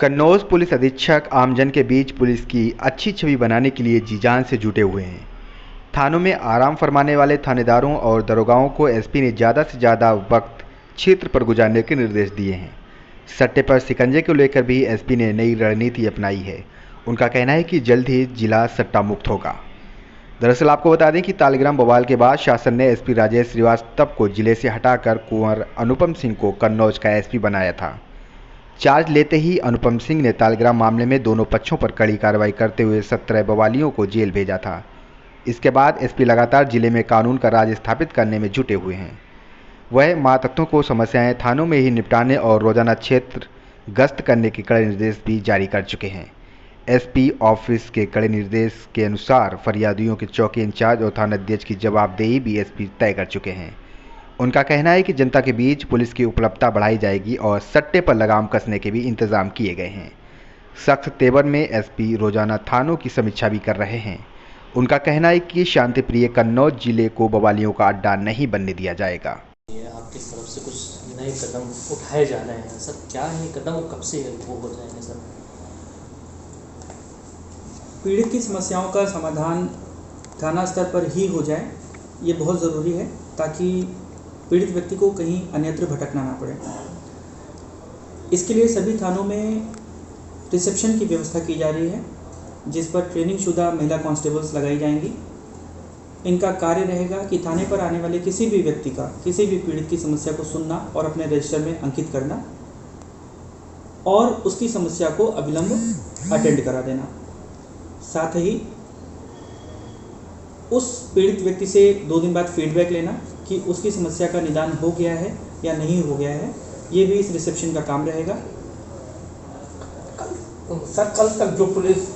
Kannauj police अधीक्षक आमजन के बीच पुलिस की अच्छी छवि बनाने के लिए जी-जान से जुटे हुए हैं। थानों में आराम फरमाने वाले थानेदारों और दरोगाओं को एसपी ने ज़्यादा से ज़्यादा वक्त क्षेत्र पर गुजारने के निर्देश दिए हैं। सट्टे पर शिकंजे को लेकर भी एसपी ने नई रणनीति अपनाई है। उनका कहना है कि जल्द ही जिला सट्टा मुक्त होगा। दरअसल आपको बता दें कि तालिग्राम बवाल के बाद शासन ने एसपी राजेश श्रीवास्तव को जिले से हटाकर कुंवर अनुपम सिंह को कन्नौज का एसपी बनाया था। चार्ज लेते ही अनुपम सिंह ने तालिग्राम मामले में दोनों पक्षों पर कड़ी कार्रवाई करते हुए 17 बवालियों को जेल भेजा था। इसके बाद एसपी लगातार जिले में कानून का राज स्थापित करने में जुटे हुए हैं। वह मातहतों को समस्याएं थानों में ही निपटाने और रोजाना क्षेत्र गश्त करने के कड़े निर्देश भी जारी कर चुके हैं। एसपी ऑफिस के कड़े निर्देश के अनुसार फरियादियों के चौकी इंचार्ज और थानाध्यक्ष की जवाबदेही भी एसपी तय कर चुके हैं। उनका कहना है कि जनता के बीच पुलिस की उपलब्धता बढ़ाई जाएगी और सट्टे पर लगाम कसने के भी इंतजाम किए गए हैं। सख्त तेवर में एसपी रोजाना थानों की समीक्षा भी कर रहे हैं। उनका कहना है कि शांति प्रिय कन्नौज जिले को बवालियों का अड्डा नहीं बनने दिया जाएगा। आपकी तरफ से कुछ नए कदम उठाए जा रहे हैं सर, क्या है कदम और कब से वो हो जाएंगे सर? पीड़ित की समस्याओं का समाधान थाना स्तर पर ही हो जाए, ये बहुत ज़रूरी है ताकि पीड़ित व्यक्ति को कहीं अन्यत्र भटकना ना पड़े। इसके लिए सभी थानों में रिसेप्शन की व्यवस्था की जा रही है, जिस पर ट्रेनिंग शुदा महिला कांस्टेबल्स लगाई जाएंगी। इनका कार्य रहेगा कि थाने पर आने वाले किसी भी व्यक्ति का, किसी भी पीड़ित की समस्या को सुनना और अपने रजिस्टर में अंकित करना और उसकी समस्या को अविलंब अटेंड करा देना। साथ ही उस पीड़ित व्यक्ति से 2 दिन बाद फीडबैक लेना कि उसकी समस्या का निदान हो गया है या नहीं हो गया है, ये भी इस रिसेप्शन का काम रहेगा। सर, कल तक जो पुलिस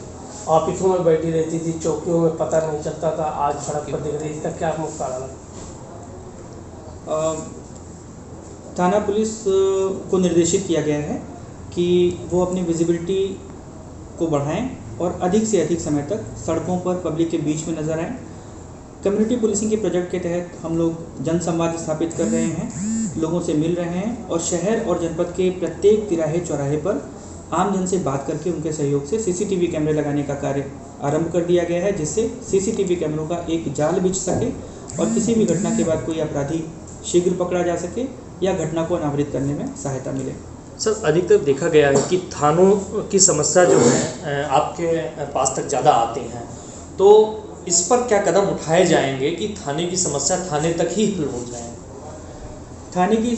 ऑफिसों में बैठी रहती थी, चौकियों में पता नहीं चलता था, आज सड़क पर दिख रही है, इसका क्या मुख्य कारण है? थाना पुलिस को निर्देशित किया गया है कि वो अपनी विजिबिलिटी को बढ़ाएं और अधिक से अधिक समय तक सड़कों पर पब्लिक के बीच में नजर आएं। कम्युनिटी पुलिसिंग के प्रोजेक्ट के तहत हम लोग जन संवाद स्थापित कर रहे हैं, लोगों से मिल रहे हैं और शहर और जनपद के प्रत्येक तिराहे चौराहे पर आम जन से बात करके उनके सहयोग से सीसीटीवी कैमरे लगाने का कार्य आरंभ कर दिया गया है, जिससे सीसीटीवी कैमरों का एक जाल बिछ सके और किसी भी घटना के बाद कोई अपराधी शीघ्र पकड़ा जा सके या घटना को अनावृत करने में सहायता मिले। सर, अधिकतर देखा गया है कि थानों की समस्या जो है आपके पास तक ज़्यादा आती हैं, तो इस पर क्या कदम उठाए जाएंगे कि थाने की समस्या थाने तक ही हल हो जाए? थाने की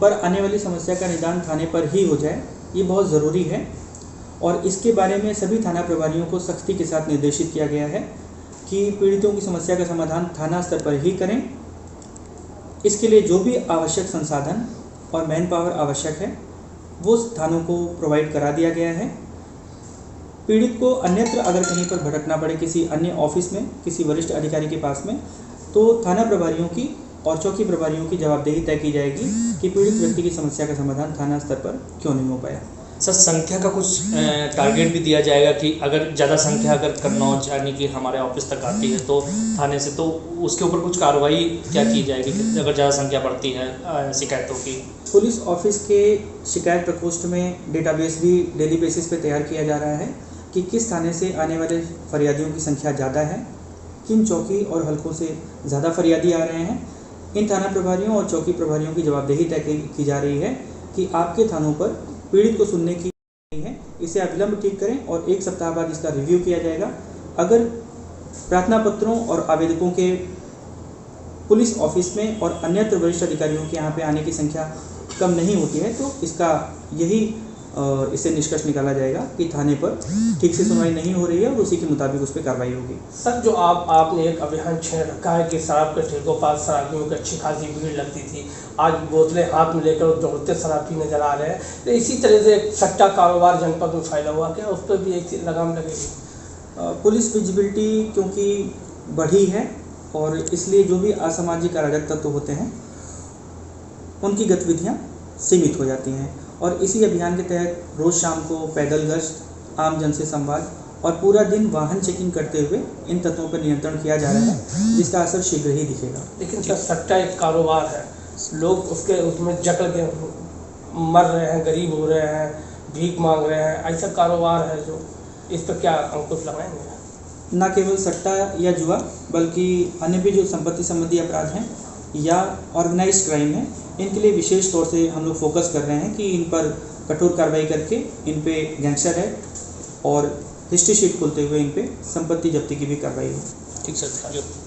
पर आने वाली समस्या का निदान थाने पर ही हो जाए, ये बहुत ज़रूरी है और इसके बारे में सभी थाना प्रभारियों को सख्ती के साथ निर्देशित किया गया है कि पीड़ितों की समस्या का समाधान थाना स्तर पर ही करें। इसके लिए जो भी आवश्यक संसाधन और मैन पावर आवश्यक है वो थानों को प्रोवाइड करा दिया गया है। पीड़ित को अन्यत्र अगर कहीं पर भटकना पड़े, किसी अन्य ऑफिस में, किसी वरिष्ठ अधिकारी के पास में, तो थाना प्रभारियों की और चौकी प्रभारियों की जवाबदेही तय की जाएगी कि पीड़ित व्यक्ति की समस्या का समाधान थाना स्तर पर क्यों नहीं हो पाया। सर, संख्या का कुछ टारगेट भी दिया जाएगा कि अगर ज़्यादा संख्या अगर कन्नौज यानी कि हमारे ऑफिस तक आती है तो थाने से, तो उसके ऊपर कुछ कार्रवाई क्या की जाएगी अगर ज़्यादा संख्या बढ़ती है शिकायतों की? पुलिस ऑफिस के शिकायत प्रकोष्ठ में डेटाबेस भी डेली बेसिस पे तैयार किया जा रहा है कि किस थाने से आने वाले फरियादियों की संख्या ज़्यादा है, किन चौकी और हलकों से ज़्यादा फरियादी आ रहे हैं। इन थाना प्रभारियों और चौकी प्रभारियों की जवाबदेही तय की जा रही है कि आपके थानों पर पीड़ित को सुनने की है, इसे अविलंब ठीक करें और 1 सप्ताह बाद इसका रिव्यू किया जाएगा। अगर प्रार्थना पत्रों और आवेदकों के पुलिस ऑफिस में और अन्यत्र वरिष्ठ अधिकारियों के यहाँ पे आने की संख्या कम नहीं होती है तो इसका इससे निष्कर्ष निकाला जाएगा कि थाने पर ठीक से सुनवाई नहीं हो रही है और उसी के मुताबिक उस पर कार्रवाई होगी। सर, जो आपने एक अभियान छेड़ रखा है कि शराब के ठेकों पास शराबियों की अच्छी खासी भीड़ लगती थी, आज बोतलें हाथ में लेकर दौड़ते शराबी नजर आ रहे हैं, तो इसी तरह से एक सट्टा कारोबार जनपद में फैला हुआ, क्या उस पर भी एक लगाम लगेगी? पुलिस विजिबिलिटी क्योंकि बढ़ी है और इसलिए जो भी असामाजिक अराजक तत्व होते हैं उनकी गतिविधियाँ सीमित हो जाती हैं और इसी अभियान के तहत रोज़ शाम को पैदल गश्त, आम जन से संवाद और पूरा दिन वाहन चेकिंग करते हुए इन तत्वों पर नियंत्रण किया जा रहा है, जिसका असर शीघ्र ही दिखेगा। लेकिन सर, सट्टा एक कारोबार है, लोग उसमें जकड़ के मर रहे हैं, गरीब हो रहे हैं, भीख मांग रहे हैं, ऐसा कारोबार है जो, इस पर क्या अंकुश लगाएंगे? न केवल सट्टा या जुआ बल्कि अन्य भी जो संपत्ति संबंधी अपराध हैं या ऑर्गेनाइज्ड क्राइम है, इनके लिए विशेष तौर से हम लोग फोकस कर रहे हैं कि इन पर कठोर कार्रवाई करके इन पे गैंगस्टर एक्ट और हिस्ट्री शीट खोलते हुए इन पे संपत्ति जब्ती की भी कार्रवाई हो। ठीक सर, थैंक यू।